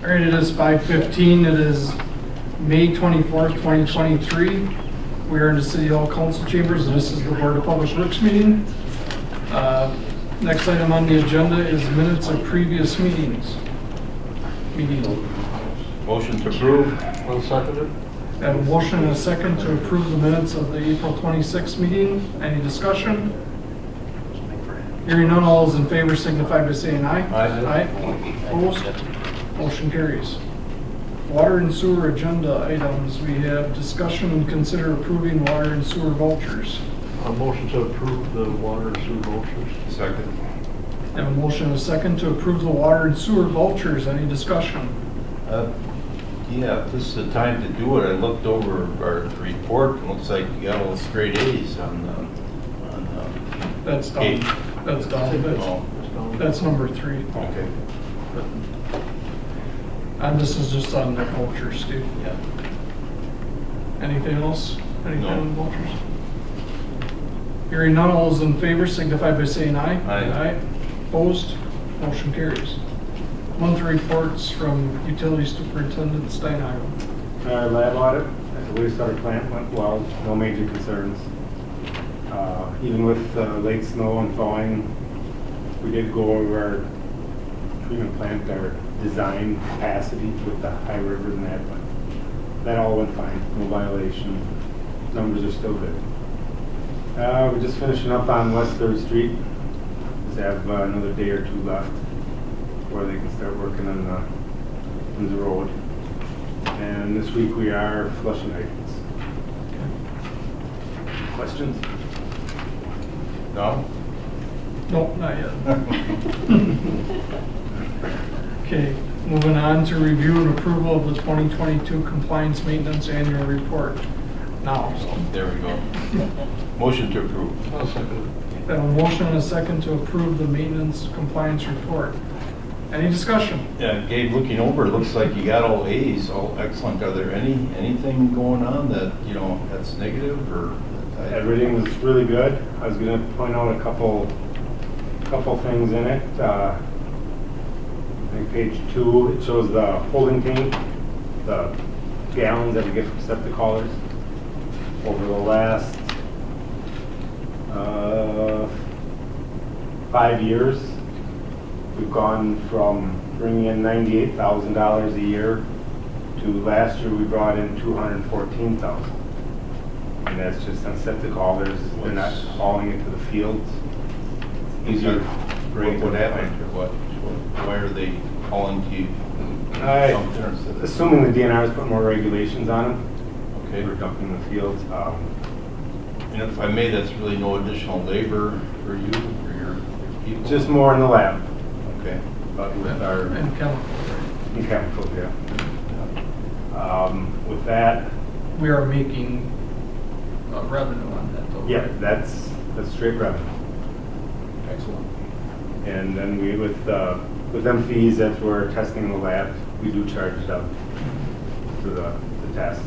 All right, it is 5:15. It is May 24th, 2023. We are in the City Hall Council Chambers, and this is the Board of Public Works meeting. Next item on the agenda is minutes of previous meetings. Motion to approve. I'll second it. I have a motion and a second to approve the minutes of the April 26th meeting. Any discussion? Hearing none, all those in favor signify by saying aye. Aye. Opposed? Motion carries. Water and sewer agenda items. We have discussion and consider approving water and sewer vouchers. A motion to approve the water and sewer vouchers. Second. I have a motion and a second to approve the water and sewer vouchers. Any discussion? Yeah, if this is the time to do it. I looked over our report. It looks like you got all straight A's on That's Eight. done. That's done. Oh, That's number 3. okay. And this is just on the vouchers, Steve. Yeah. Anything else? Anything No. on vouchers? Hearing none, all those in favor signify by saying aye. Aye. Opposed? Motion carries. Monthly reports from Utility Superintendent Steinhagen. Our lab audit at the wastewater plant went well, no major concerns. Even with late snow and thawing, we did go over our treatment plant, our design capacity with the high rivers and that, but that all went fine, no violation. Numbers are still good. We're just finishing up on West 3rd Street. Just have another day or two left before they can start working on the road. And this week we are flushing hydrants. Questions? No? Nope, not yet. Okay, moving on to review and approval of the 2022 Compliance Maintenance Annual Report. Now, There we go. Motion to approve. I'll second I have a motion and a second to approve the Maintenance Compliance Report. Any discussion? Yeah, Gabe, looking over, it looks like you got all A's, all excellent. Are there anything going on that, that's negative or? Everything was really good. I was going to point out a couple things in it. I think page 2, it shows the holding tank, the gallons that we get from septic haulers. Over the last 5 years, we've gone from bringing in $98,000 a year to last year we brought in $214,000. And that's just on septic haulers. They're not hauling it to the fields. Easier. What happened or what? Why are they calling to you? Something or something? Assuming the DNR's put more regulations on them, Okay. for dumping the fields. And if I may, that's really no additional labor for you, for your people? Just more in the lab, Okay. but with our And chemical. chemicals, yeah. With that, We are making revenue on that though. yeah, right? that's straight revenue. Excellent. And then we, with them fees that we're testing in the lab, we do charge them for the test.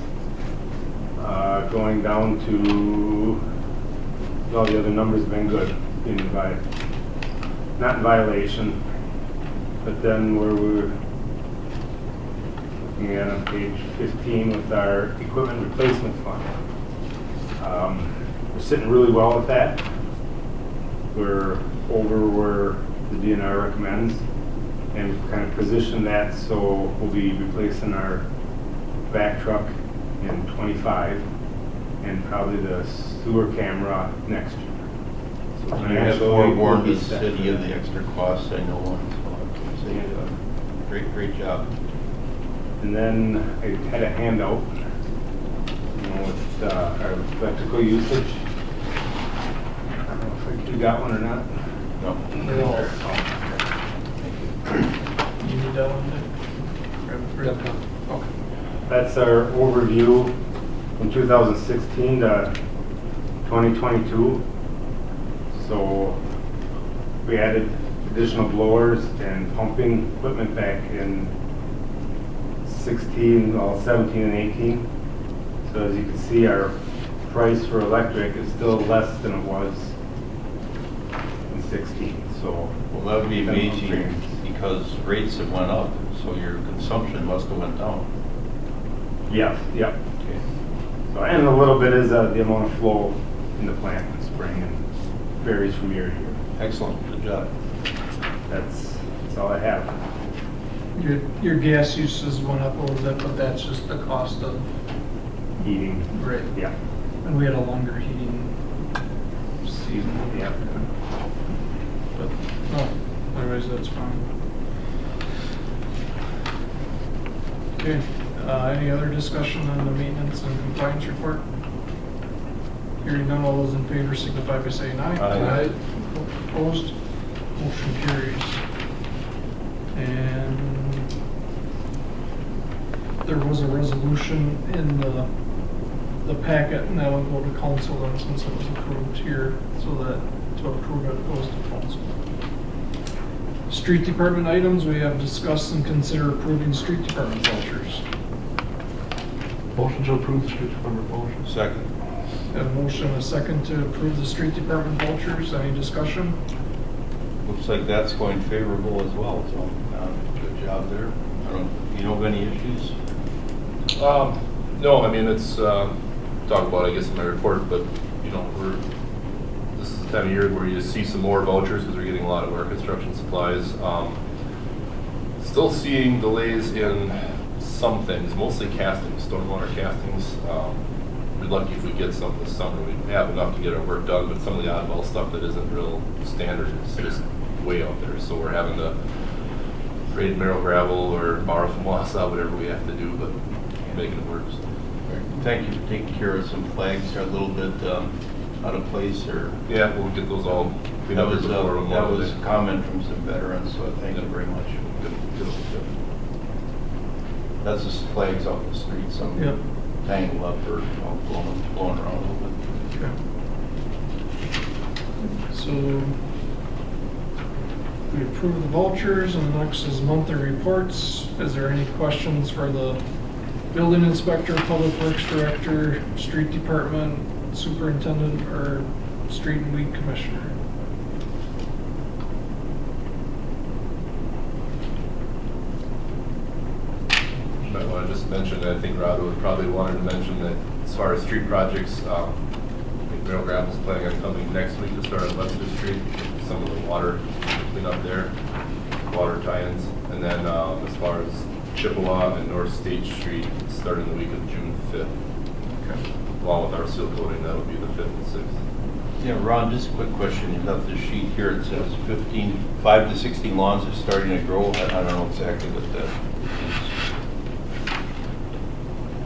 Going down to, all the other numbers have been good, not in violation, but then where we're looking at on page 15 with our equipment replacement fund. We're sitting really well with that. We're over where the DNR recommends, and we've kind of positioned that so we'll be replacing our back truck in 25 and probably the sewer camera next year. So You have financially, forewarned we'll the be set city for of that. the extra costs, I know, and so I can say, great job. And then I had a handout, with our electrical usage. I don't know if you got one or not. No. No. You need that one, Nick? Okay. That's our overview from 2016 to 2022. So we added additional blowers and pumping equipment back in 17 and 18. So as you can see, our price for electric is still less than it was in 16. So Well, that would be amazing because rates have went up So your consumption must have went down. Yes, yep. Okay. So, and a little bit is the amount of flow in the plant in the spring and varies from year to year. Excellent, good job. That's all I have. Your gas uses went up a little bit, but that's just the cost of, Heating. right, Yeah. and we had a longer heating season. Yeah. But, no, otherwise that's fine. Okay, any other discussion on the maintenance and compliance report? Hearing none, all those in favor signify by saying aye. Aye. Opposed? Motion carries. And there was a resolution in the packet, and that will go to council then since it was approved here, so that to approve it goes to council. Street department items, we have discussed and consider approving street department vouchers. Motion to approve the street department vouchers. Second. Have a motion and a second to approve the street department vouchers. Any discussion? Looks like that's going favorable as well, so good job there. I don't, you know of any issues? No, I mean, it's, talk about, I guess, in my report, but, you know, this is the time of year where you see some more vouchers because we're getting a lot of our construction supplies. Still seeing delays in some things, mostly castings, stormwater castings. We're lucky if we get some this summer. We have enough to get our work done, but some of the oddball stuff that isn't real standard is just way out there. So we're having to trade mineral gravel or borrow from Wausau, whatever we have to do, but making it work. Thank you for taking care of some flags that are a little bit out of place or. Yeah, we'll get those all cleaned That up was, before that Memorial was Day. a comment from some veterans, so thank you very much. Good. That's just flags off the street, some Yep. tangled up or blowing around a little bit. Okay. So we approve the vouchers, and the next is monthly reports. Is there any questions for the building inspector, public works director, street department, superintendent, or street and weed commissioner? I want to just mention, I think Rod would probably wanted to mention that as far as street projects, I think Mineral Gravel's planning on coming next week to start on Webster Street, some of the water clean up there, water tie-ins. And then as far as Chippewa and North State Street, starting the week of June 5th. Okay. Along with our seal coating, that'll be the 5th and 6th. Yeah, Ron, just a quick question. You left the sheet here. It says 5 to 16 lawns are starting to grow. I don't know exactly what that is.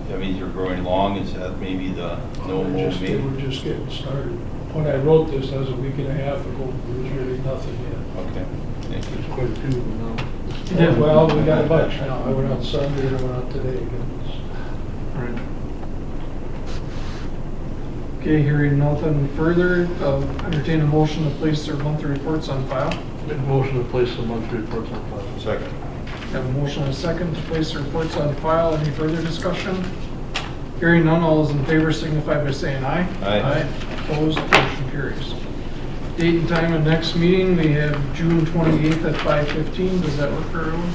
That means you're growing long. Is that maybe the no mow We're maybe? just getting started. When I wrote this, that was a week and a half ago, there was really nothing yet. Okay, thank you. There's quite a few now. Yeah. Well, we got a bunch now. I went out Sunday and I went out today again. Right. Okay, hearing nothing further, entertain a motion to place their monthly reports on file. Make a motion to place the monthly reports on file. Second. Have a motion and a second to place the reports on file. Any further discussion? Hearing none, all those in favor signify by saying aye. Aye. Opposed, motion carries. Date and time of next meeting, we have June 28th at 5:15. Does that work for everyone?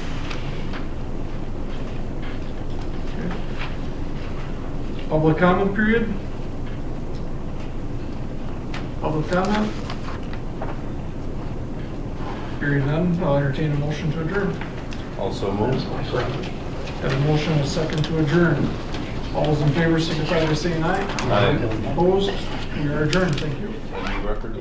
Okay. Public comment period? Public comment? Hearing none, I'll entertain a motion to adjourn. Also moved. Have a motion and a second to adjourn. All those in favor signify by saying aye. Aye. Opposed? We are adjourned. Thank you. Any record?